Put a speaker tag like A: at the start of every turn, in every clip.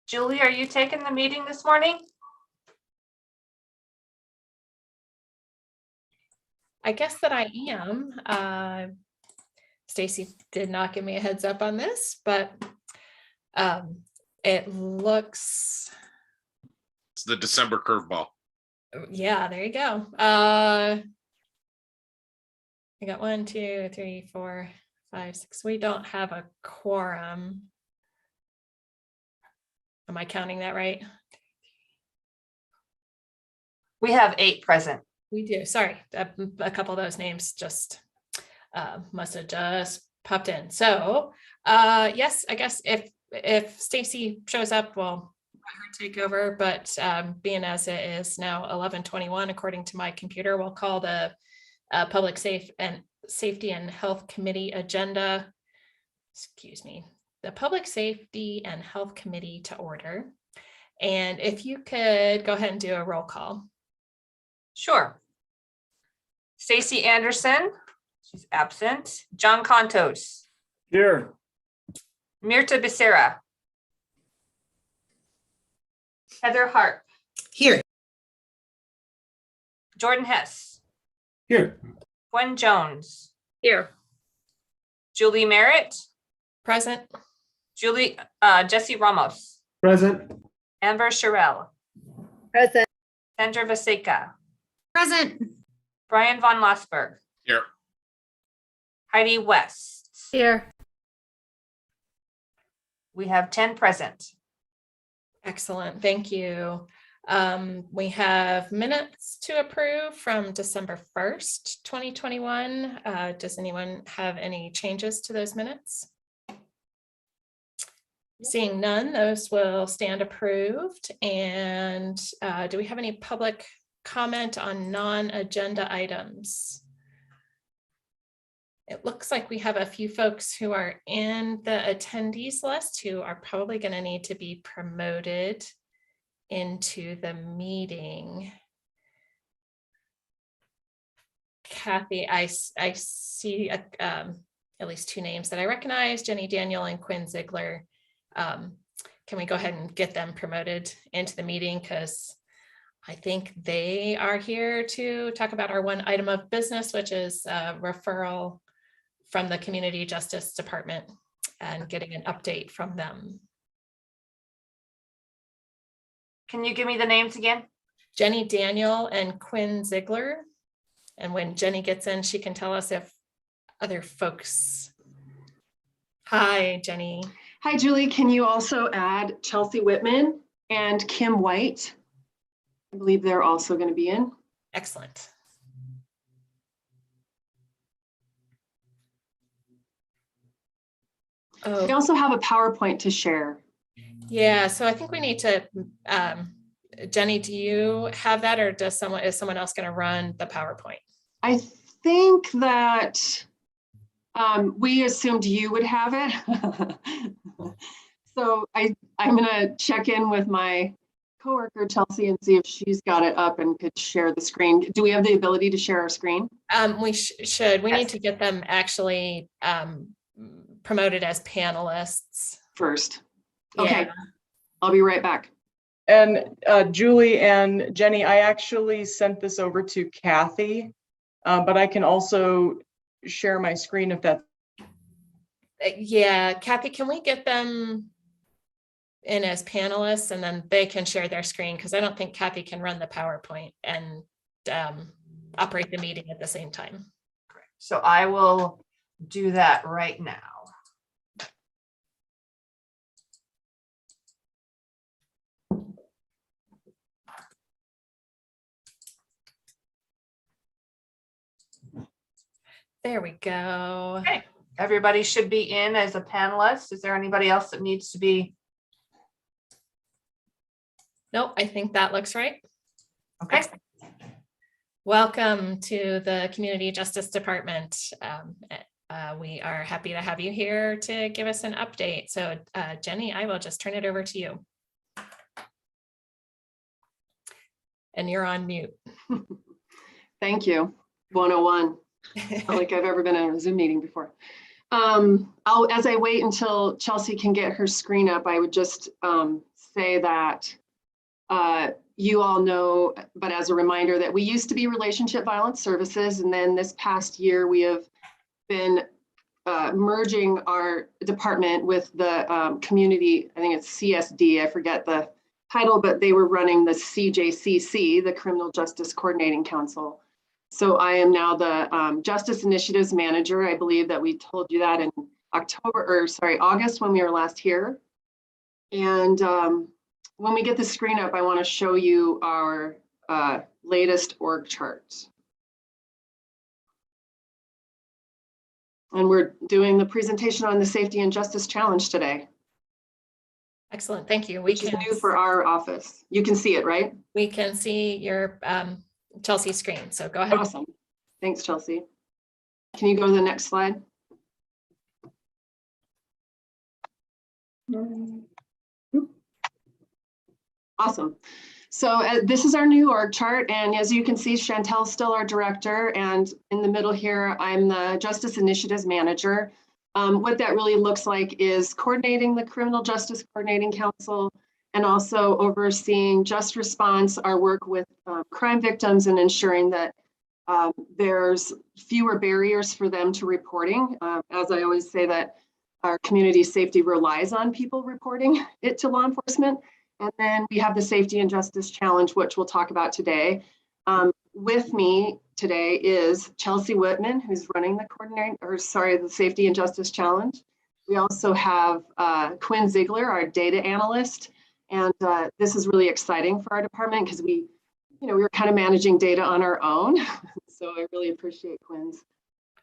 A: Julie, are you taking the meeting this morning?
B: I guess that I am. Stacy did not give me a heads up on this, but it looks,
C: It's the December curveball.
B: yeah, there you go. I got 1, 2, 3, 4, 5, 6. We don't have a quorum. Am I counting that right?
A: We have 8 present.
B: We do. Sorry, a couple of those names just must have just popped in. So yes, I guess if Stacy shows up, we'll let her take over. But being as it is now 11:21, according to my computer, we'll call the Public Safety and Health Committee agenda. Excuse me, the Public Safety and Health Committee to order. And if you could go ahead and do a roll call.
A: Sure. Stacy Anderson, she's absent. John Contos.
D: Here.
A: Mirta Becerra. Heather Harp.
E: Here.
A: Jordan Hess.
D: Here.
A: Gwen Jones.
B: Here.
A: Julie Merritt.
B: Present.
A: Jesse Ramos.
D: Present.
A: Amber Sherrill.
E: Present.
A: Sandra Vaseka.
E: Present.
A: Brian Von Lassberg.
C: Here.
A: Heidi West.
E: Here.
A: We have 10 present.
B: Excellent, thank you. We have minutes to approve from December 1st, 2021. Does anyone have any changes to those minutes? Seeing none, those will stand approved. And do we have any public comment on non-agenda items? It looks like we have a few folks who are in the attendees list who are probably going to need to be promoted into the meeting. Kathy, I see at least 2 names that I recognize, Jenny Daniel and Quinn Ziegler. Can we go ahead and get them promoted into the meeting? Because I think they are here to talk about our one item of business, which is a referral from the Community Justice Department and getting an update from them.
A: Can you give me the names again?
B: Jenny Daniel and Quinn Ziegler. And when Jenny gets in, she can tell us if other folks. Hi, Jenny.
F: Hi, Julie. Can you also add Chelsea Whitman and Kim White? I believe they're also going to be in.
B: Excellent.
F: We also have a PowerPoint to share.
B: Yeah, so I think we need to, Jenny, do you have that, or is someone else going to run the PowerPoint?
F: I think that we assumed you would have it. So I'm going to check in with my coworker Chelsea and see if she's got it up and could share the screen. Do we have the ability to share our screen?
B: We should. We
A: Yes.
B: need to get them actually promoted as panelists
F: First. Okay,
B: Yeah.
F: I'll be right back.
G: And Julie and Jenny, I actually sent this over to Kathy, but I can also share my screen if that's.
B: Yeah, Kathy, can we get them in as panelists and then they can share their screen? Because I don't think Kathy can run the PowerPoint and operate the meeting at the same time.
A: Correct. So I will do that right now.
B: There we go.
A: Okay. Everybody should be in as a panelist. Is there anybody else that needs to be?
B: Nope, I think that looks right.
A: Okay.
B: Welcome to the Community Justice Department. We are happy to have you here to give us an update. So Jenny, I will just turn it over to you. And you're on mute.
F: Thank you. 101. Not like I've ever been in a Zoom meeting before. As I wait until Chelsea can get her screen up, I would just say that you all know, but as a reminder, that we used to be Relationship Violence Services, and then this past year we have been merging our department with the community, I think it's CSD, I forget the title, but they were running the CJCC, the Criminal Justice Coordinating Council. So I am now the Justice Initiatives Manager. I believe that we told you that in August when we were last here. And when we get the screen up, I want to show you our latest org chart. And we're doing the presentation on the Safety and Justice Challenge today,
B: Excellent, thank you.
F: which is new for our office. You can see it, right?
B: We can see your Chelsea screen, so go ahead.
F: Awesome. Thanks, Chelsea. Can you go to the next slide? Awesome. So this is our new org chart. And as you can see, Chantel's still our director. And in the middle here, I'm the Justice Initiatives Manager. What that really looks like is coordinating the Criminal Justice Coordinating Council and also overseeing Just Response, our work with crime victims, and ensuring that there's fewer barriers for them to reporting. As I always say, that our community safety relies on people reporting it to law enforcement. And then we have the Safety and Justice Challenge, which we'll talk about today. With me today is Chelsea Whitman, who's running the Safety and Justice Challenge. We also have Quinn Ziegler, our data analyst. And this is really exciting for our department because we were kind of managing data on our own. So I really appreciate Quinn's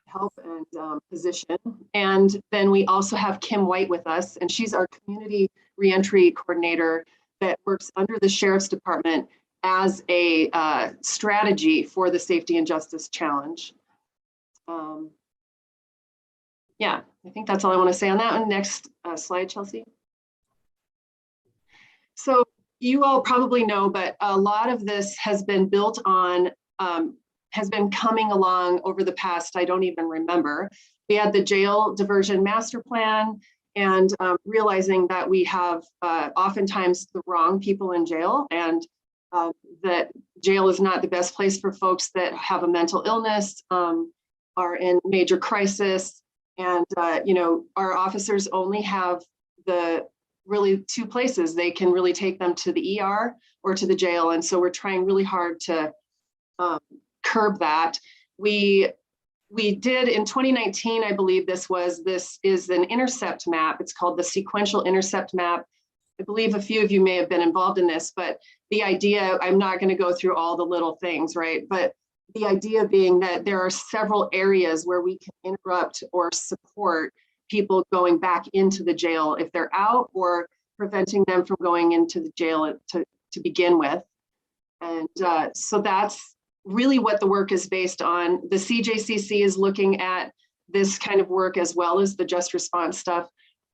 F: help and position. And then we also have Kim White with us, and she's our community reentry coordinator that works under the Sheriff's Department as a strategy for the Safety and Justice Challenge. Yeah, I think that's all I want to say on that one. Next slide, Chelsea. So you all probably know, but a lot of this has been built on, has been coming along over the past, I don't even remember. We had the jail diversion master plan, and realizing that we have oftentimes the wrong people in jail, and that jail is not the best place for folks that have a mental illness, are in major crisis, and our officers only have the really two places. They can really take them to the ER or to the jail, and so we're trying really hard to curb that. We did in 2019, I believe this is an intercept map. It's called the sequential intercept map. I believe a few of you may have been involved in this, but the idea, I'm not going to go through all the little things, right? But the idea being that there are several areas where we can interrupt or support people going back into the jail if they're out, or preventing them from going into the jail to begin with. And so that's really what the work is based on. The CJCC is looking at this kind of work as well as the Just Response stuff,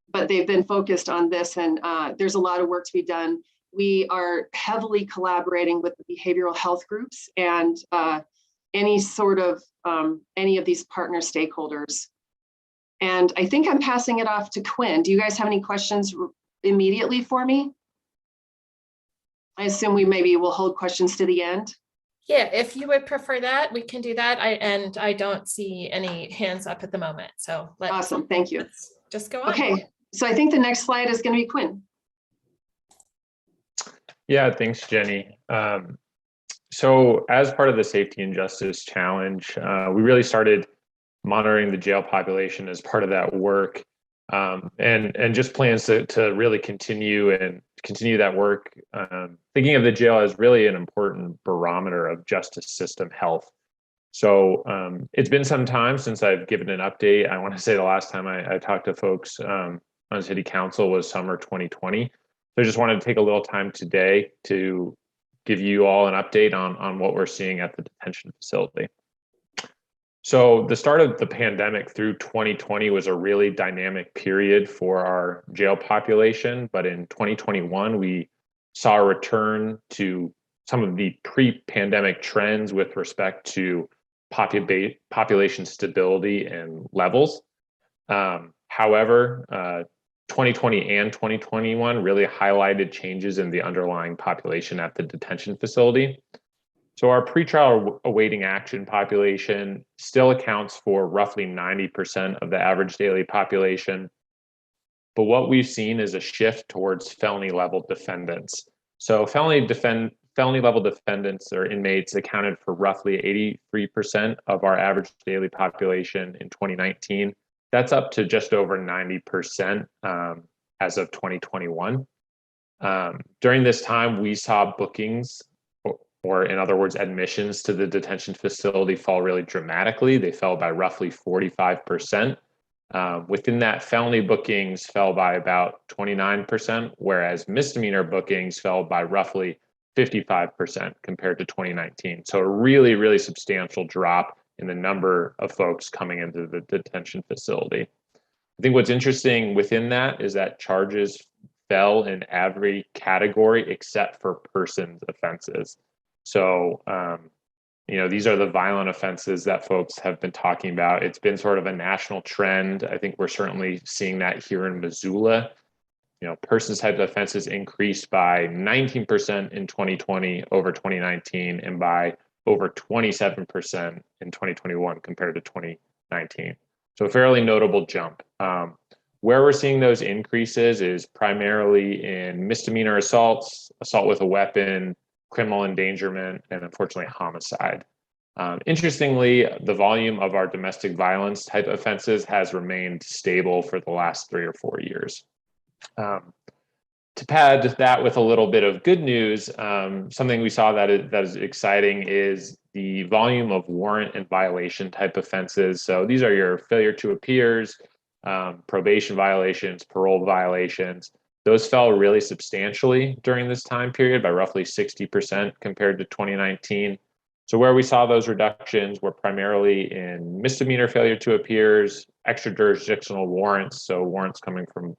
F: but they've been focused on this, and there's a lot of work to be done. We are heavily collaborating with the behavioral health groups and any of these partner stakeholders. And I think I'm passing it off to Quinn. Do you guys have any questions immediately for me? I assume we maybe will hold questions to the end.
B: Yeah, if you would prefer that, we can do that. I don't see any hands up at the moment. So
F: Awesome, thank you.
B: Let's just go on.
F: Okay, so I think the next slide is going to be Quinn.
D: Yeah, thanks, Jenny. So as part of the Safety and Justice Challenge, we really started monitoring the jail population as part of that work, and just plans to really continue that work, thinking of the jail as really an important barometer of justice system health. So it's been some time since I've given an update. I want to say the last time I talked to folks on City Council was summer 2020. So I just wanted to take a little time today to give you all an update on what we're seeing at the detention facility. So the start of the pandemic through 2020 was a really dynamic period for our jail population. But in 2021, we saw a return to some of the pre-pandemic trends with respect to population stability and levels. However, 2020 and 2021 really highlighted changes in the underlying population at the detention facility. So our pretrial awaiting action population still accounts for roughly 90% of the average daily population. But what we've seen is a shift towards felony level defendants. So felony level defendants or inmates accounted for roughly 83% of our average daily population in 2019. That's up to just over 90% as of 2021. During this time, we saw bookings, or in other words, admissions to the detention facility fall really dramatically. They fell by roughly 45%. Within that, felony bookings fell by about 29%, whereas misdemeanor bookings fell by roughly 55% compared to 2019. So a really, really substantial drop in the number of folks coming into the detention facility. I think what's interesting within that is that charges fell in every category except for persons offenses. So, these are the violent offenses that folks have been talking about. It's been sort of a national trend. I think we're certainly seeing that here in Missoula. Persons type offenses increased by 19% in 2020 over 2019 and by over 27% in 2021 compared to 2019. So a fairly notable jump. Where we're seeing those increases is primarily in misdemeanor assaults, assault with a weapon, criminal endangerment, and unfortunately homicide. Interestingly, the volume of our domestic violence type offenses has remained stable for the last 3 or 4 years. To pad that with a little bit of good news, something we saw that is exciting is the volume of warrant and violation type offenses. So these are your failure to appears, probation violations, parole violations. Those fell really substantially during this time period by roughly 60% compared to 2019. So where we saw those reductions were primarily in misdemeanor failure to appears, extrajurisdictional warrants, so warrants coming from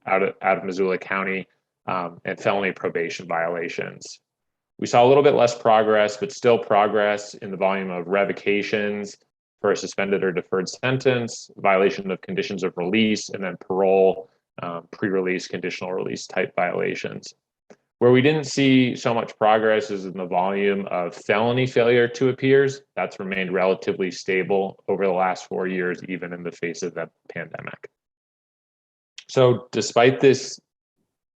D: out of Missoula County, and felony probation violations. We saw a little bit less progress, but still progress in the volume of revocations for a suspended or deferred sentence, violation of conditions of release, and then parole, pre-release, conditional release type violations. Where we didn't see so much progress is in the volume of felony failure to appears. That's remained relatively stable over the last 4 years, even in the face of the pandemic. So despite this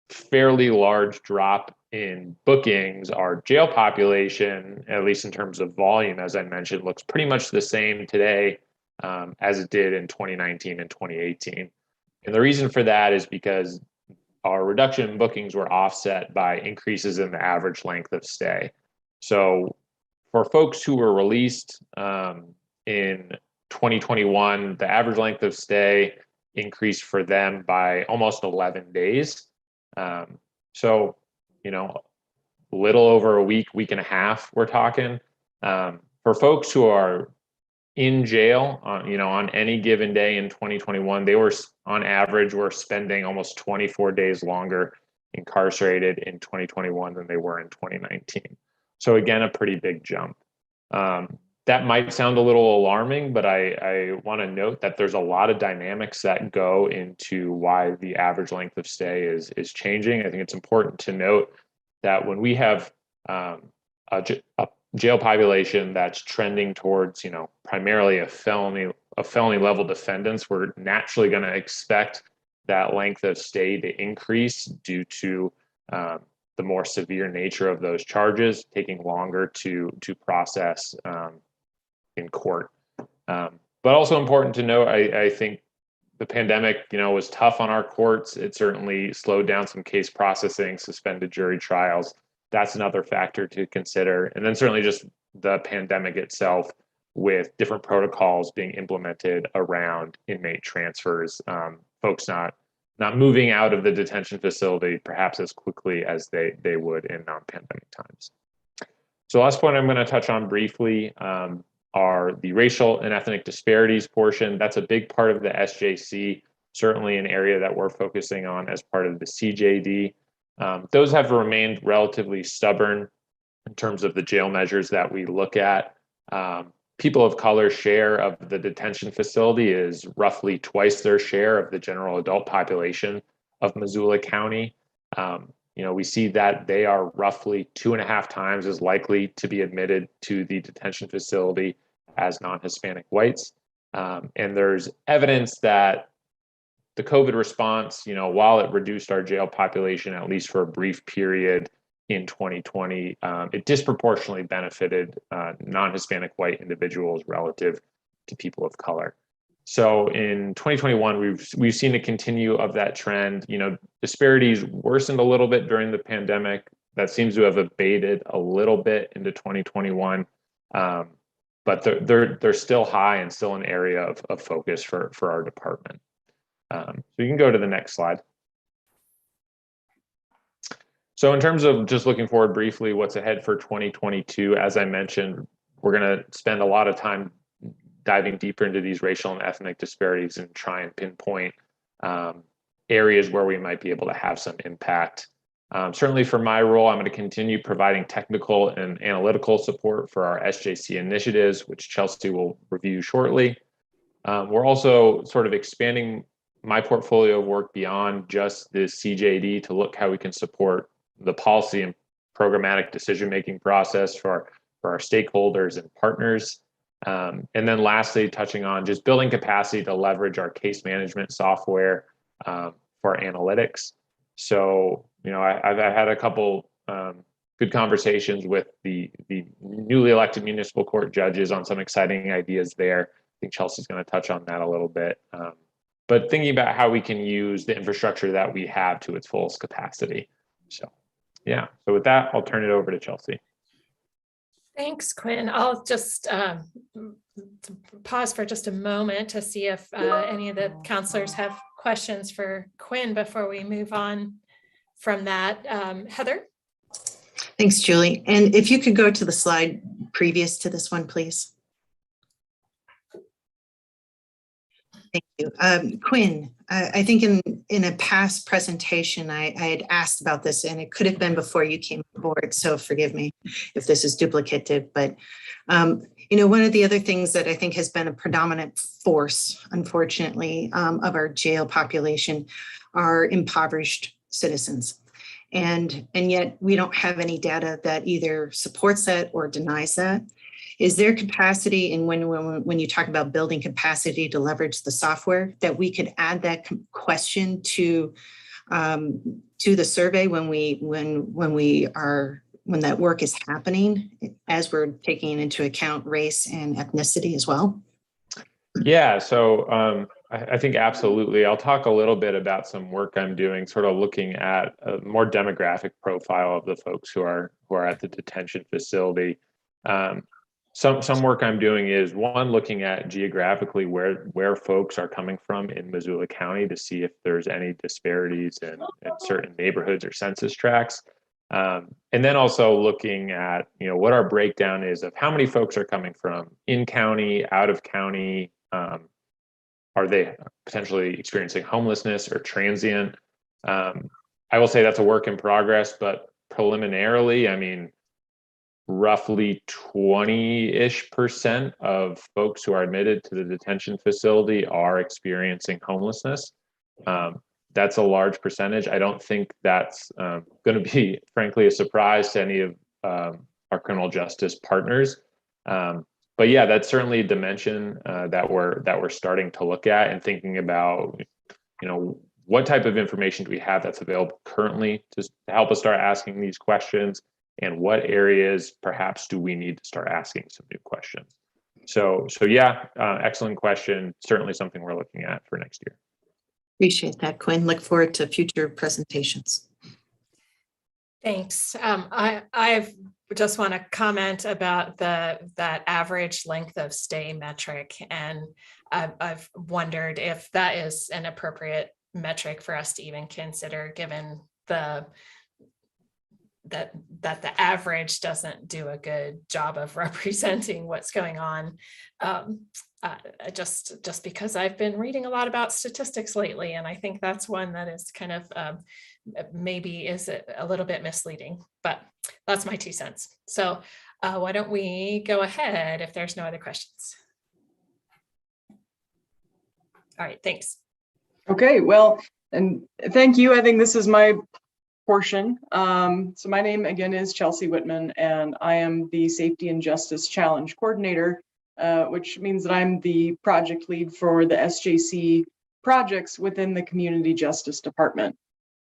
D: fairly large drop in bookings, our jail population, at least in terms of volume, as I mentioned, looks pretty much the same today as it did in 2019 and 2018. And the reason for that is because our reduction in bookings were offset by increases in the average length of stay. So for folks who were released in 2021, the average length of stay increased for them by almost 11 days. So, little over a week and a half, we're talking. For folks who are in jail on any given day in 2021, they were on average were spending almost 24 days longer incarcerated in 2021 than they were in 2019. So again, a pretty big jump. That might sound a little alarming, but I want to note that there's a lot of dynamics that go into why the average length of stay is changing. I think it's important to note that when we have a jail population that's trending towards, primarily a felony level defendants, we're naturally going to expect that length of stay to increase due to the more severe nature of those charges taking longer to process in court. But also important to note, I think the pandemic, was tough on our courts. It certainly slowed down some case processing, suspended jury trials. That's another factor to consider. And then certainly just the pandemic itself with different protocols being implemented around inmate transfers, folks not moving out of the detention facility perhaps as quickly as they would in non-pandemic times. So last point I'm going to touch on briefly are the racial and ethnic disparities portion. That's a big part of the SJC, certainly an area that we're focusing on as part of the CJD. Those have remained relatively stubborn in terms of the jail measures that we look at. people of color share of the detention facility is roughly twice their share of the general adult population of Missoula County. We see that they are roughly 2.5 times as likely to be admitted to the detention facility as non-Hispanic whites. And there's evidence that the COVID response, while it reduced our jail population, at least for a brief period in 2020, it disproportionately benefited non-Hispanic white individuals relative to people of color. So in 2021, we've seen a continue of that trend. Disparities worsened a little bit during the pandemic. That seems to have abated a little bit into 2021, but they're still high and still an area of focus for our department. So you can go to the next slide. So in terms of just looking forward briefly, what's ahead for 2022, as I mentioned, we're going to spend a lot of time diving deeper into these racial and ethnic disparities and try and pinpoint areas where we might be able to have some impact. Certainly for my role, I'm going to continue providing technical and analytical support for our SJC initiatives, which Chelsea will review shortly. We're also sort of expanding my portfolio of work beyond just the CJD to look how we can support the policy and programmatic decision-making process for our stakeholders and partners. And then lastly, touching on just building capacity to leverage our case management software for analytics. So, I've had a couple good conversations with the newly elected municipal court judges on some exciting ideas there. I think Chelsea's going to touch on that a little bit. But thinking about how we can use the infrastructure that we have to its fullest capacity. So, yeah. So with that, I'll turn it over to Chelsea.
B: Thanks, Quinn. I'll just pause for just a moment to see if any of the counselors have questions for Quinn before we move on from that. Heather?
E: Thanks, Julie. And if you could go to the slide previous to this one, please. Thank you. Quinn, I think in a past presentation, I had asked about this, and it could have been before you came aboard, so forgive me if this is duplicative. But, one of the other things that I think has been a predominant force, unfortunately, of our jail population are impoverished citizens. And yet we don't have any data that either supports that or denies that. Is there capacity in when you talk about building capacity to leverage the software that we could add that question to the survey when that work is happening, as we're taking into account race and ethnicity as well?
D: Yeah, so I think absolutely. I'll talk a little bit about some work I'm doing, sort of looking at a more demographic profile of the folks who are at the detention facility. Some work I'm doing is one, looking at geographically where folks are coming from in Missoula County to see if there's any disparities in certain neighborhoods or census tracts. And then also looking at, what our breakdown is of how many folks are coming from in county, out of county. Are they potentially experiencing homelessness or transient? I will say that's a work in progress, but preliminarily, roughly 20-ish% of folks who are admitted to the detention facility are experiencing homelessness. That's a large percentage. I don't think that's going to be, frankly, a surprise to any of our criminal justice partners. But yeah, that's certainly a dimension that we're starting to look at and thinking about, what type of information do we have that's available currently to help us start asking these questions, and what areas perhaps do we need to start asking some new questions. So yeah, excellent question. Certainly something we're looking at for next year.
E: Appreciate that, Quinn. Look forward to future presentations.
B: Thanks. I just want to comment about that average length of stay metric, and I've wondered if that is an appropriate metric for us to even consider, given that the average doesn't do a good job of representing what's going on. Just because I've been reading a lot about statistics lately, and I think that's one that is kind of maybe is a little bit misleading, but that's my 2 cents. So Why don't we go ahead if there's no other questions? All right, thanks.
G: Okay, well, and thank you. I think this is my portion. So my name again is Chelsea Whitman, and I am the Safety and Justice Challenge Coordinator, which means that I'm the project lead for the SJC projects within the Community Justice Department.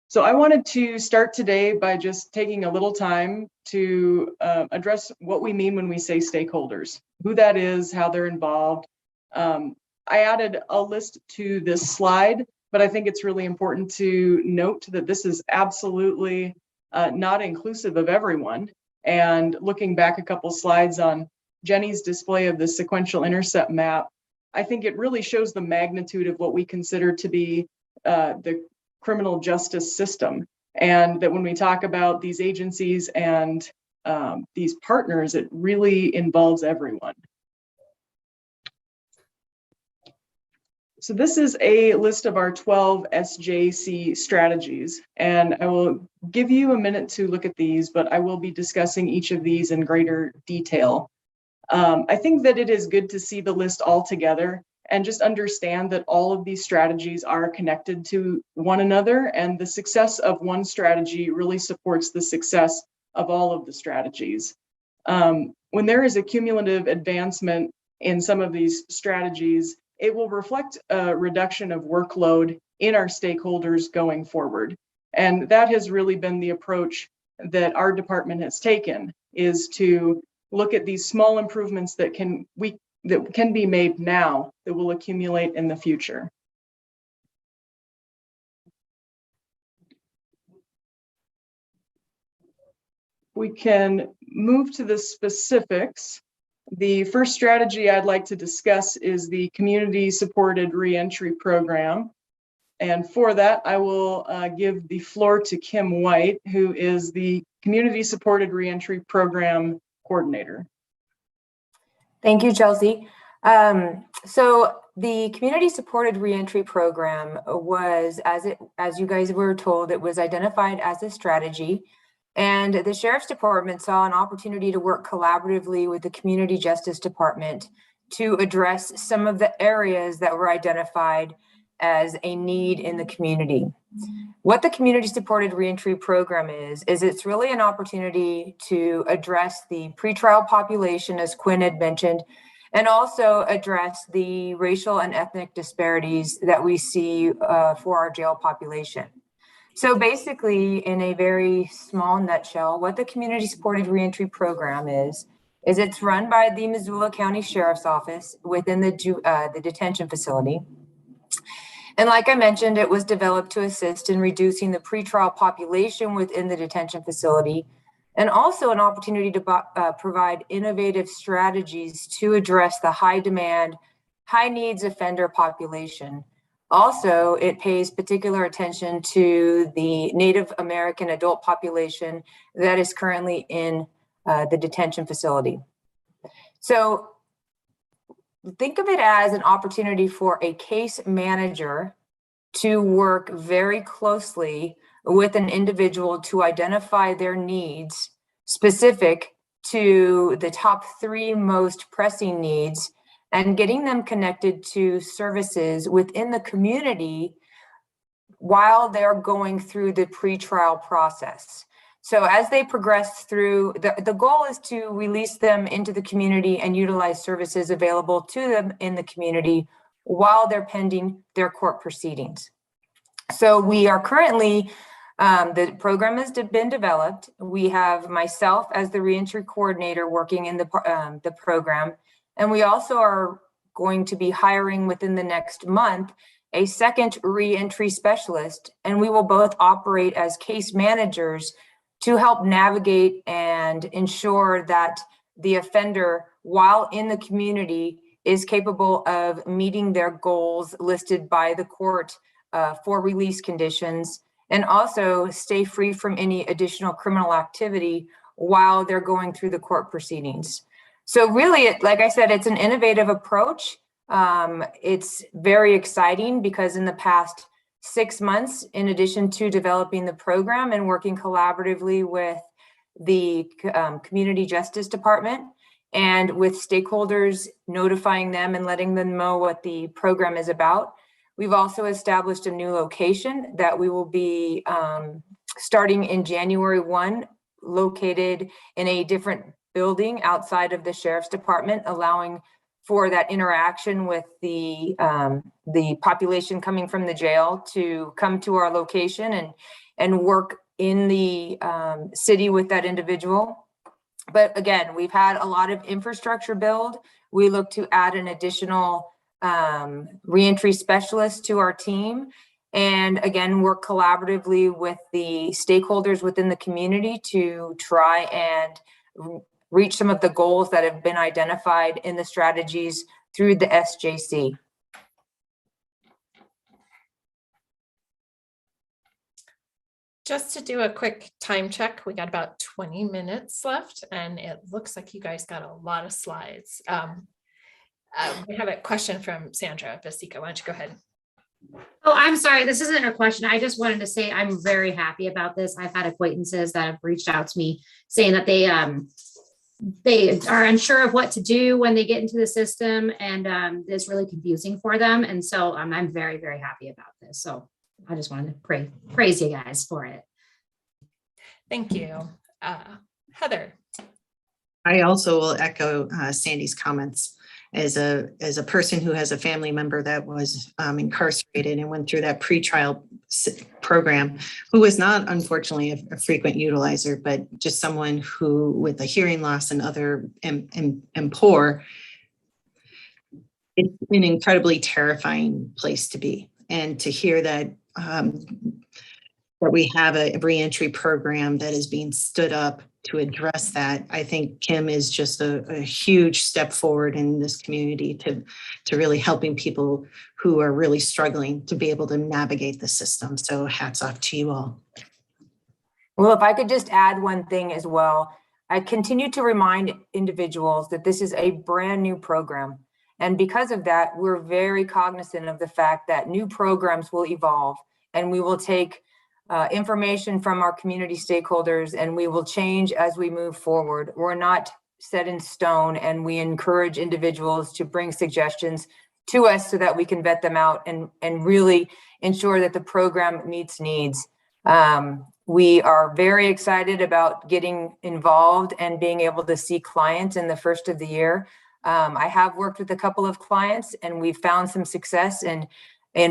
G: So I wanted to start today by just taking a little time to address what we mean when we say stakeholders, who that is, how they're involved. I added a list to this slide, but I think it's really important to note that this is absolutely not inclusive of everyone. And looking back a couple slides on Jenny's display of the sequential intercept map, I think it really shows the magnitude of what we consider to be the criminal justice system. And that when we talk about these agencies and these partners, it really involves everyone. So this is a list of our 12 SJC strategies, and I will give you a minute to look at these, but I will be discussing each of these in greater detail. I think that it is good to see the list all together and just understand that all of these strategies are connected to one another, and the success of one strategy really supports the success of all of the strategies. When there is a cumulative advancement in some of these strategies, it will reflect a reduction of workload in our stakeholders going forward. And that has really been the approach that our department has taken, is to look at these small improvements that can be made now that will accumulate in the future. We can move to the specifics. The first strategy I'd like to discuss is the community-supported reentry program. And for that, I will give the floor to Kim White, who is the community-supported reentry program coordinator.
H: Thank you, Chelsea. So the community-supported reentry program was, as you guys were told, it was identified as a strategy. And the Sheriff's Department saw an opportunity to work collaboratively with the Community Justice Department to address some of the areas that were identified as a need in the community. What the community-supported reentry program is it's really an opportunity to address the pretrial population, as Quinn had mentioned, and also address the racial and ethnic disparities that we see for our jail population. So basically, in a very small nutshell, what the community-supported reentry program is it's run by the Missoula County Sheriff's Office within the detention facility. And like I mentioned, it was developed to assist in reducing the pretrial population within the detention facility, and also an opportunity to provide innovative strategies to address the high demand, high needs offender population. Also, it pays particular attention to the Native American adult population that is currently in the detention facility. So think of it as an opportunity for a case manager to work very closely with an individual to identify their needs specific to the top 3 most pressing needs, and getting them connected to services within the community while they're going through the pretrial process. So as they progress through, the goal is to release them into the community and utilize services available to them in the community while they're pending their court proceedings. So we are currently, the program has been developed. We have myself as the reentry coordinator working in the program. And we also are going to be hiring within the next month a second reentry specialist, and we will both operate as case managers to help navigate and ensure that the offender, while in the community, is capable of meeting their goals listed by the court for release conditions, and also stay free from any additional criminal activity while they're going through the court proceedings. So really, like I said, it's an innovative approach. It's very exciting because in the past 6 months, in addition to developing the program and working collaboratively with the Community Justice Department, and with stakeholders, notifying them and letting them know what the program is about. We've also established a new location that we will be starting in January 1, located in a different building outside of the Sheriff's Department, allowing for that interaction with the population coming from the jail to come to our location and work in the city with that individual. But again, we've had a lot of infrastructure build. We look to add an additional reentry specialist to our team. And again, work collaboratively with the stakeholders within the community to try and reach some of the goals that have been identified in the strategies through the SJC.
B: Just to do a quick time check, we got about 20 minutes left, and it looks like you guys got a lot of slides. We have a question from Sandra Basica. Why don't you go ahead?
I: Oh, I'm sorry. This isn't a question. I just wanted to say I'm very happy about this. I've had acquaintances that have reached out to me saying that they are unsure of what to do when they get into the system, and it's really confusing for them. And so I'm very, very happy about this. So I just wanted to praise you guys for it.
B: Thank you. Heather.
E: I also will echo Sandy's comments. As a person who has a family member that was incarcerated and went through that pretrial program, who was not unfortunately a frequent utilizer, but just someone who with a hearing loss and other and poor, it's an incredibly terrifying place to be. And to hear that that we have a reentry program that is being stood up to address that, I think Kim is just a huge step forward in this community to really helping people who are really struggling to be able to navigate the system. So hats off to you all.
H: Well, if I could just add one thing as well, I continue to remind individuals that this is a brand new program. And because of that, we're very cognizant of the fact that new programs will evolve, and we will take information from our community stakeholders, and we will change as we move forward. We're not set in stone, and we encourage individuals to bring suggestions to us so that we can vet them out and really ensure that the program meets needs. We are very excited about getting involved and being able to see clients in the first of the year. I have worked with a couple of clients, and we've found some success in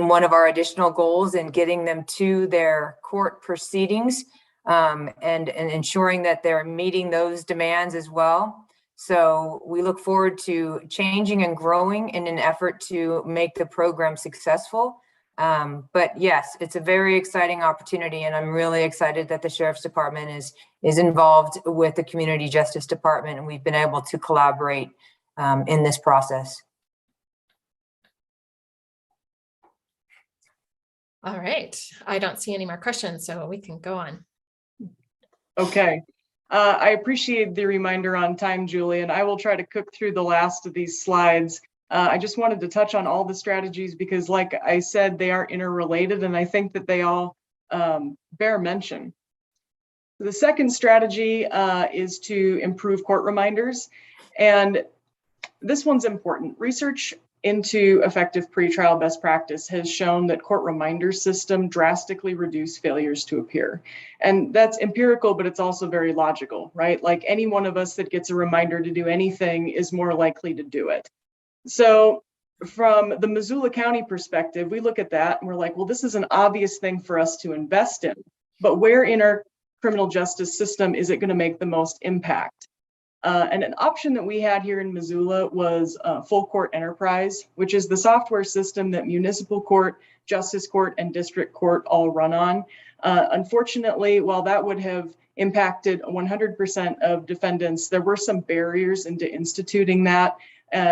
H: one of our additional goals in getting them to their court proceedings and ensuring that they're meeting those demands as well. So we look forward to changing and growing in an effort to make the program successful. But yes, it's a very exciting opportunity, and I'm really excited that the Sheriff's Department is involved with the Community Justice Department, and we've been able to collaborate in this process.
B: All right. I don't see any more questions, so we can go on.
G: Okay. I appreciate the reminder on time, Julie, and I will try to cook through the last of these slides. I just wanted to touch on all the strategies because, like I said, they are interrelated, and I think that they all bear mention. The second strategy is to improve court reminders, and this one's important. Research into effective pretrial best practice has shown that court reminder system drastically reduce failures to appear. And that's empirical, but it's also very logical, right? Like any one of us that gets a reminder to do anything is more likely to do it. So from the Missoula County perspective, we look at that and we're like, well, this is an obvious thing for us to invest in, but where in our criminal justice system is it going to make the most impact? And an option that we had here in Missoula was Full Court Enterprise, which is the software system that municipal court, justice court, and district court all run on. Unfortunately, while that would have impacted 100% of defendants, there were some barriers into instituting that,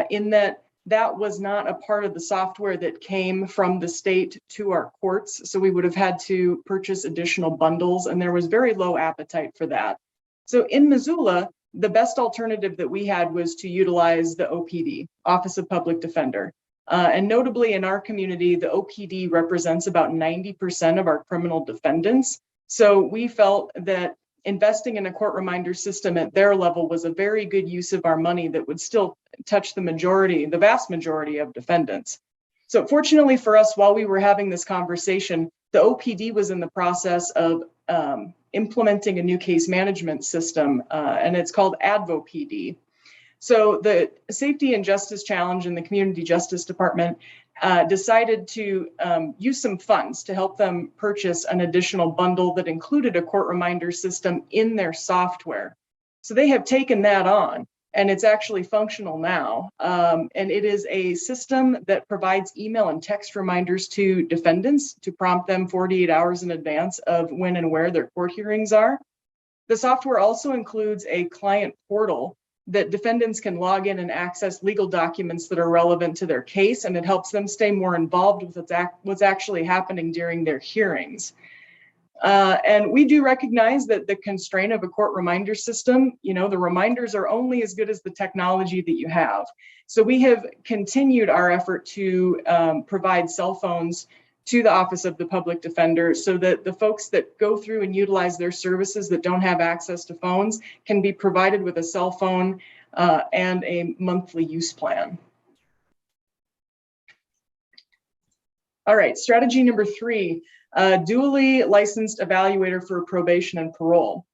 G: in that that was not a part of the software that came from the state to our courts. So we would have had to purchase additional bundles, and there was very low appetite for that. So in Missoula, the best alternative that we had was to utilize the OPD, Office of Public Defender. And notably in our community, the OPD represents about 90% of our criminal defendants. So we felt that investing in a court reminder system at their level was a very good use of our money that would still touch the vast majority of defendants. So fortunately for us, while we were having this conversation, the OPD was in the process of implementing a new case management system, and it's called AdvoPD. So the Safety and Justice Challenge in the Community Justice Department decided to use some funds to help them purchase an additional bundle that included a court reminder system in their software. So they have taken that on, and it's actually functional now. And it is a system that provides email and text reminders to defendants to prompt them 48 hours in advance of when and where their court hearings are. The software also includes a client portal that defendants can log in and access legal documents that are relevant to their case, and it helps them stay more involved with what's actually happening during their hearings. And we do recognize that the constraint of a court reminder system, the reminders are only as good as the technology that you have. So we have continued our effort to provide cell phones to the Office of the Public Defender so that the folks that go through and utilize their services that don't have access to phones can be provided with a cell phone and a monthly use plan. All right, strategy number 3, dually licensed evaluator for probation and parole.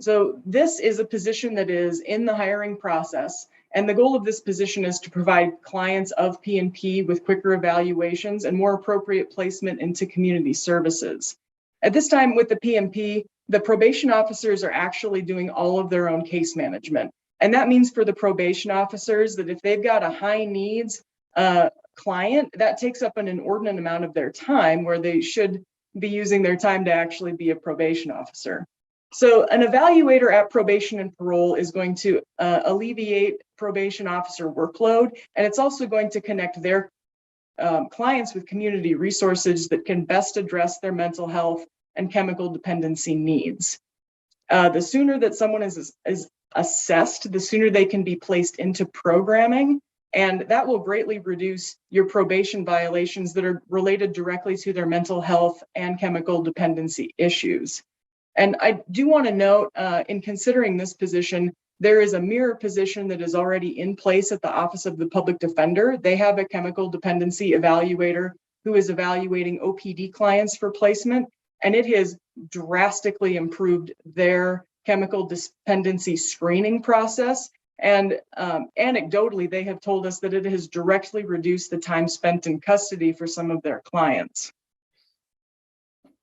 G: So this is a position that is in the hiring process. And the goal of this position is to provide clients of P&P with quicker evaluations and more appropriate placement into community services. At this time with the P&P, the probation officers are actually doing all of their own case management. And that means for the probation officers that if they've got a high needs client, that takes up an inordinate amount of their time where they should be using their time to actually be a probation officer. So an evaluator at probation and parole is going to alleviate probation officer workload, and it's also going to connect their clients with community resources that can best address their mental health and chemical dependency needs. The sooner that someone is assessed, the sooner they can be placed into programming, and that will greatly reduce your probation violations that are related directly to their mental health and chemical dependency issues. And I do want to note, in considering this position, there is a mirror position that is already in place at the Office of the Public Defender. They have a chemical dependency evaluator who is evaluating OPD clients for placement, and it has drastically improved their chemical dependency screening process. And anecdotally, they have told us that it has directly reduced the time spent in custody for some of their clients.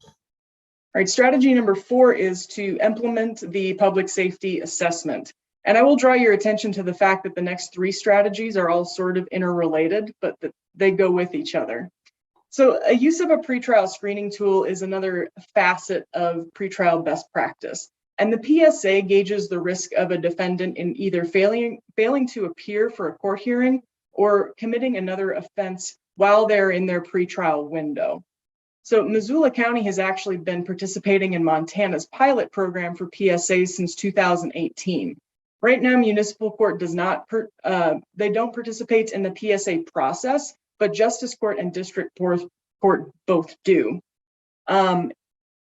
G: All right, strategy number 4 is to implement the public safety assessment. And I will draw your attention to the fact that the next 3 strategies are all sort of interrelated, but that they go with each other. So a use of a pretrial screening tool is another facet of pretrial best practice. And the PSA gauges the risk of a defendant in either failing to appear for a court hearing or committing another offense while they're in their pretrial window. So Missoula County has actually been participating in Montana's pilot program for PSAs since 2018. Right now, municipal court does not, they don't participate in the PSA process, but justice court and district court both do.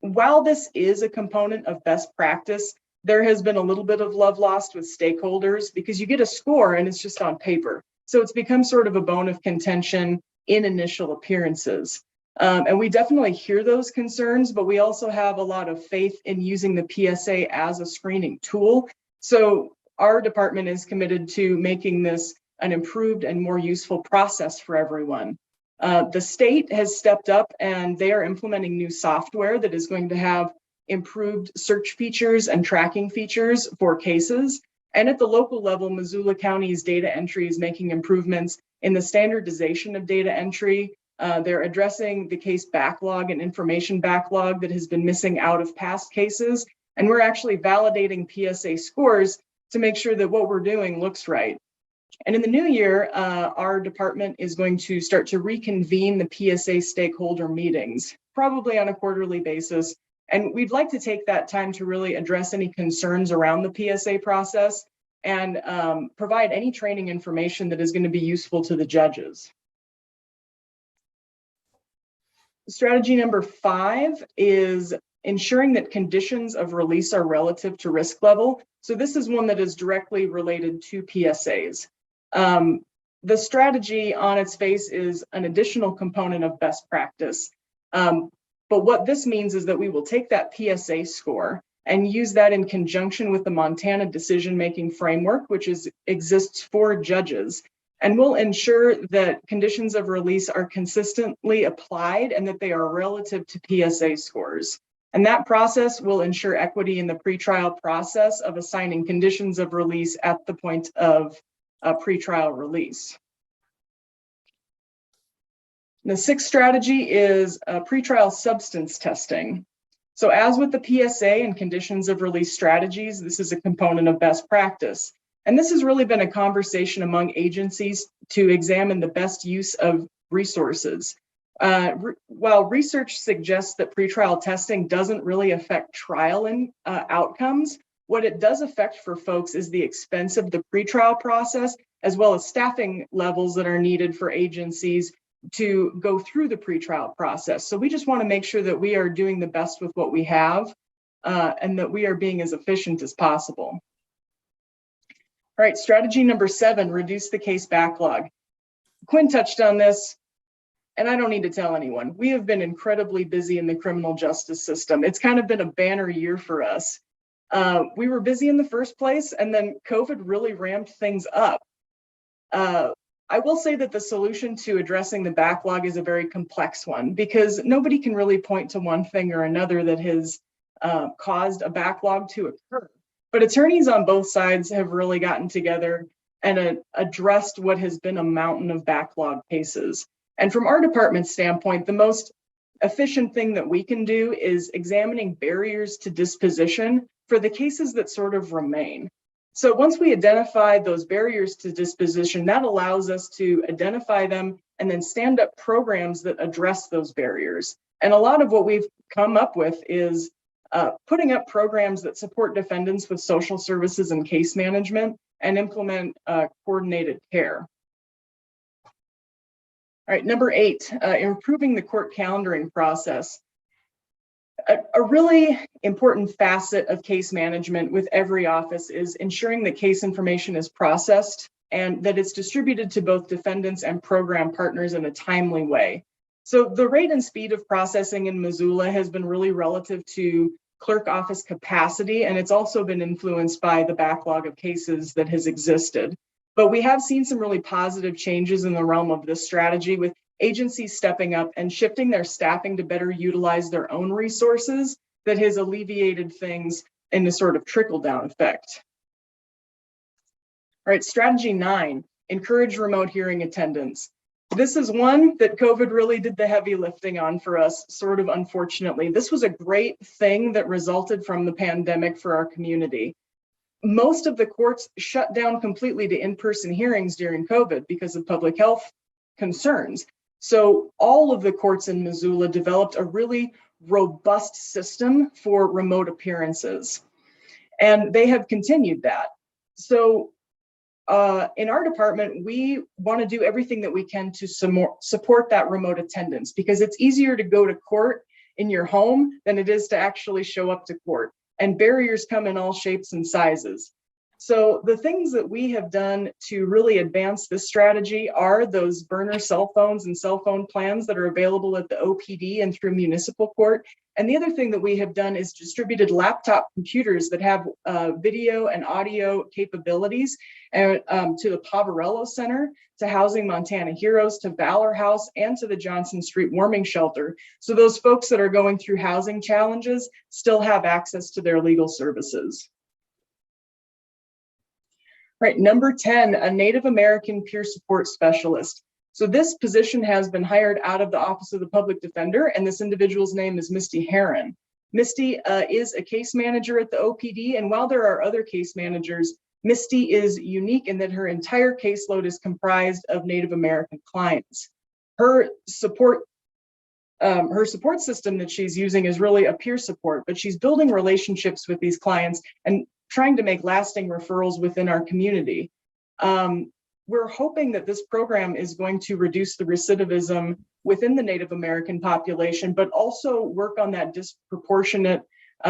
G: While this is a component of best practice, there has been a little bit of love lost with stakeholders because you get a score and it's just on paper. So it's become sort of a bone of contention in initial appearances. And we definitely hear those concerns, but we also have a lot of faith in using the PSA as a screening tool. So our department is committed to making this an improved and more useful process for everyone. The state has stepped up and they are implementing new software that is going to have improved search features and tracking features for cases. And at the local level, Missoula County's data entry is making improvements in the standardization of data entry. They're addressing the case backlog and information backlog that has been missing out of past cases. And we're actually validating PSA scores to make sure that what we're doing looks right. And in the new year, our department is going to start to reconvene the PSA stakeholder meetings, probably on a quarterly basis. And we'd like to take that time to really address any concerns around the PSA process and provide any training information that is going to be useful to the judges. Strategy number 5 is ensuring that conditions of release are relative to risk level. So this is one that is directly related to PSAs. The strategy on its face is an additional component of best practice. But what this means is that we will take that PSA score and use that in conjunction with the Montana decision-making framework, which exists for judges. And we'll ensure that conditions of release are consistently applied and that they are relative to PSA scores. And that process will ensure equity in the pretrial process of assigning conditions of release at the point of pretrial release. The sixth strategy is pretrial substance testing. So as with the PSA and conditions of release strategies, this is a component of best practice. And this has really been a conversation among agencies to examine the best use of resources. While research suggests that pretrial testing doesn't really affect trial outcomes, what it does affect for folks is the expense of the pretrial process, as well as staffing levels that are needed for agencies to go through the pretrial process. So we just want to make sure that we are doing the best with what we have and that we are being as efficient as possible. All right, strategy number 7, reduce the case backlog. Quinn touched on this, and I don't need to tell anyone. We have been incredibly busy in the criminal justice system. It's kind of been a banner year for us. We were busy in the first place, and then COVID really ramped things up. I will say that the solution to addressing the backlog is a very complex one, because nobody can really point to one thing or another that has caused a backlog to occur. But attorneys on both sides have really gotten together and addressed what has been a mountain of backlog cases. And from our department's standpoint, the most efficient thing that we can do is examining barriers to disposition for the cases that sort of remain. So once we identify those barriers to disposition, that allows us to identify them and then stand up programs that address those barriers. And a lot of what we've come up with is putting up programs that support defendants with social services and case management and implement coordinated care. All right, number 8, improving the court calendaring process. A really important facet of case management with every office is ensuring that case information is processed and that it's distributed to both defendants and program partners in a timely way. So the rate and speed of processing in Missoula has been really relative to clerk office capacity, and it's also been influenced by the backlog of cases that has existed. But we have seen some really positive changes in the realm of this strategy, with agencies stepping up and shifting their staffing to better utilize their own resources that has alleviated things in the sort of trickle-down effect. All right, strategy 9, encourage remote hearing attendance. This is one that COVID really did the heavy lifting on for us, sort of unfortunately. This was a great thing that resulted from the pandemic for our community. Most of the courts shut down completely to in-person hearings during COVID because of public health concerns. So all of the courts in Missoula developed a really robust system for remote appearances, and they have continued that. So in our department, we want to do everything that we can to support that remote attendance, because it's easier to go to court in your home than it is to actually show up to court, and barriers come in all shapes and sizes. So the things that we have done to really advance this strategy are those burner cell phones and cell phone plans that are available at the OPD and through municipal court. And the other thing that we have done is distributed laptop computers that have video and audio capabilities to the Poverello Center, to Housing Montana Heroes, to Valor House, and to the Johnson Street Warming Shelter. So those folks that are going through housing challenges still have access to their legal services. Right, number 10, a Native American peer support specialist. So this position has been hired out of the Office of the Public Defender, and this individual's name is Misty Herron. Misty is a case manager at the OPD, and while there are other case managers, Misty is unique in that her entire caseload is comprised of Native American clients. Her support system that she's using is really a peer support, but she's building relationships with these clients and trying to make lasting referrals within our community. we're hoping that this program is going to reduce the recidivism within the Native American population, but also work on that disproportionate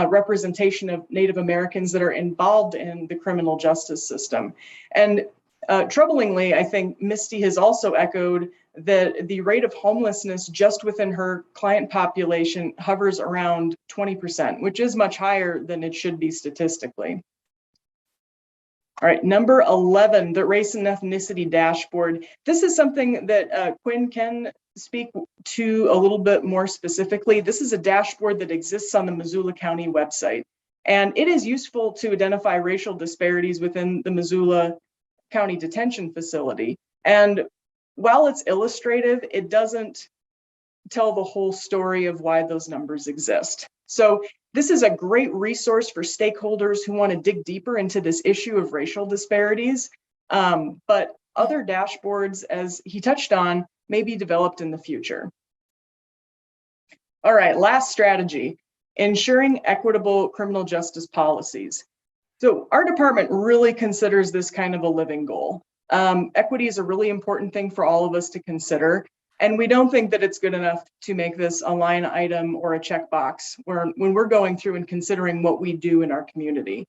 G: representation of Native Americans that are involved in the criminal justice system. And troublingly, I think Misty has also echoed that the rate of homelessness just within her client population hovers around 20%, which is much higher than it should be statistically. All right, number 11, the race and ethnicity dashboard. This is something that Quinn can speak to a little bit more specifically. This is a dashboard that exists on the Missoula County website, and it is useful to identify racial disparities within the Missoula County Detention Facility. And while it's illustrative, it doesn't tell the whole story of why those numbers exist. So this is a great resource for stakeholders who want to dig deeper into this issue of racial disparities. But other dashboards, as he touched on, may be developed in the future. All right, last strategy, ensuring equitable criminal justice policies. So our department really considers this kind of a living goal. Equity is a really important thing for all of us to consider. And we don't think that it's good enough to make this a line item or a checkbox when we're going through and considering what we do in our community.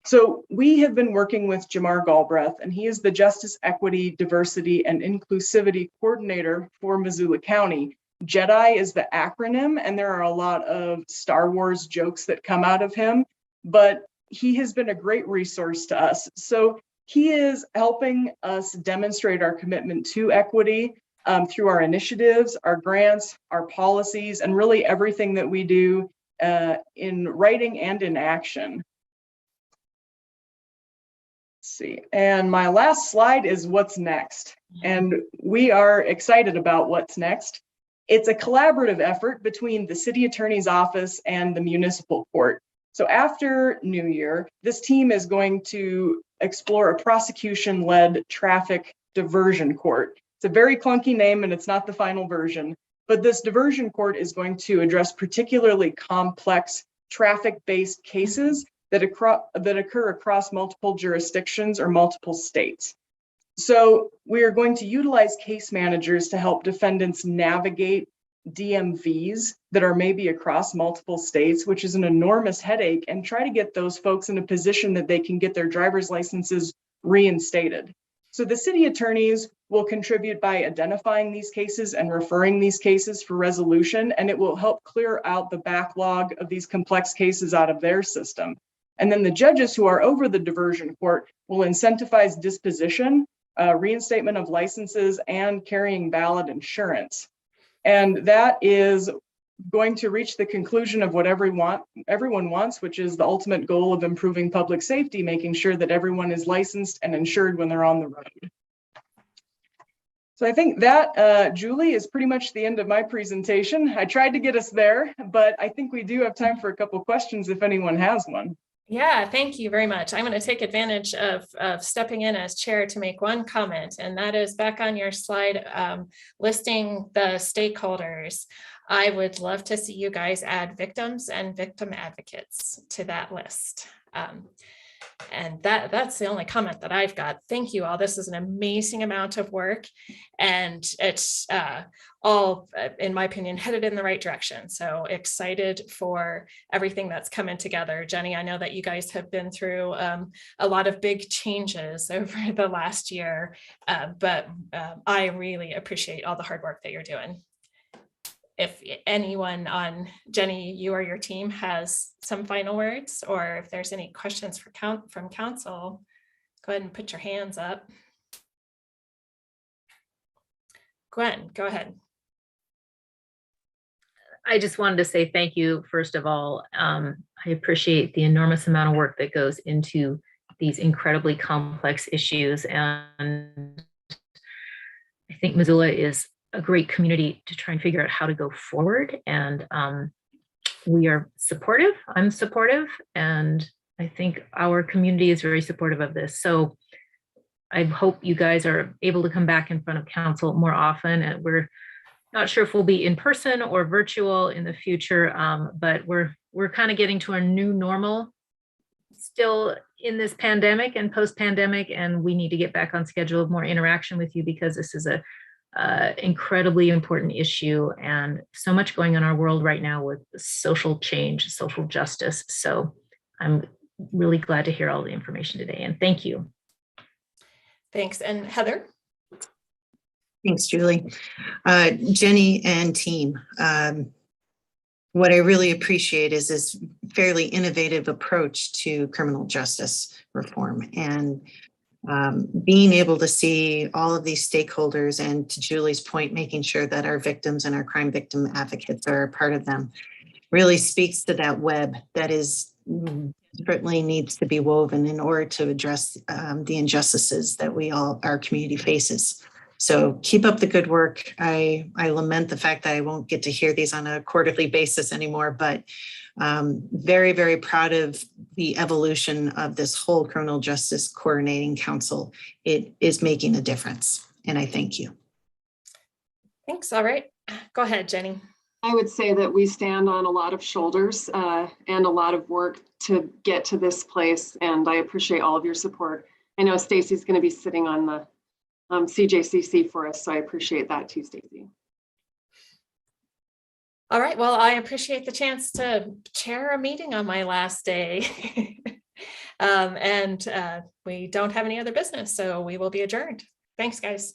G: So we have been working with Jamar Galbraith, and he is the Justice, Equity, Diversity, and Inclusivity Coordinator for Missoula County. JEDI is the acronym, and there are a lot of Star Wars jokes that come out of him, but he has been a great resource to us. So he is helping us demonstrate our commitment to equity through our initiatives, our grants, our policies, and really everything that we do in writing and in action. Let's see, and my last slide is what's next. And we are excited about what's next. It's a collaborative effort between the city attorney's office and the municipal court. So after New Year, this team is going to explore a prosecution-led traffic diversion court. It's a very clunky name and it's not the final version, but this diversion court is going to address particularly complex traffic-based cases that occur across multiple jurisdictions or multiple states. So we are going to utilize case managers to help defendants navigate DMVs that are maybe across multiple states, which is an enormous headache, and try to get those folks in a position that they can get their driver's licenses reinstated. So the city attorneys will contribute by identifying these cases and referring these cases for resolution, and it will help clear out the backlog of these complex cases out of their system. And then the judges who are over the diversion court will incentivize disposition, reinstatement of licenses, and carrying valid insurance. And that is going to reach the conclusion of what everyone wants, which is the ultimate goal of improving public safety, making sure that everyone is licensed and insured when they're on the road. So I think that, Julie, is pretty much the end of my presentation. I tried to get us there, but I think we do have time for a couple questions if anyone has one.
B: Yeah, thank you very much. I'm going to take advantage of stepping in as chair to make one comment, and that is back on your slide listing the stakeholders. I would love to see you guys add victims and victim advocates to that list. And that's the only comment that I've got. Thank you all. This is an amazing amount of work, and it's all, in my opinion, headed in the right direction. So excited for everything that's coming together. Jenny, I know that you guys have been through a lot of big changes over the last year, but I really appreciate all the hard work that you're doing. If anyone on Jenny, you or your team has some final words, or if there's any questions from council, go ahead and put your hands up. Gwen, go ahead.
J: I just wanted to say thank you, first of all. I appreciate the enormous amount of work that goes into these incredibly complex issues. And I think Missoula is a great community to try and figure out how to go forward. And we are supportive. I'm supportive. And I think our community is very supportive of this. So I hope you guys are able to come back in front of council more often. And we're not sure if we'll be in person or virtual in the future, but we're kind of getting to our new normal still in this pandemic and post-pandemic, and we need to get back on schedule of more interaction with you because this is a incredibly important issue and so much going on in our world right now with social change, social justice. So I'm really glad to hear all the information today, and thank you.
B: Thanks. And Heather?
E: Thanks, Julie. Jenny and team. What I really appreciate is this fairly innovative approach to criminal justice reform, and being able to see all of these stakeholders, and to Julie's point, making sure that our victims and our crime victim advocates are a part of them, really speaks to that web that is certainly needs to be woven in order to address the injustices that our community faces. So keep up the good work. I lament the fact that I won't get to hear these on a quarterly basis anymore, but very, very proud of the evolution of this whole Criminal Justice Coordinating Council. It is making a difference, and I thank you.
B: Thanks. All right. Go ahead, Jenny.
F: I would say that we stand on a lot of shoulders and a lot of work to get to this place, and I appreciate all of your support. I know Stacy's going to be sitting on the CJCC for us, so I appreciate that too, Stacy.
B: All right. Well, I appreciate the chance to chair a meeting on my last day. And we don't have any other business, so we will be adjourned. Thanks, guys.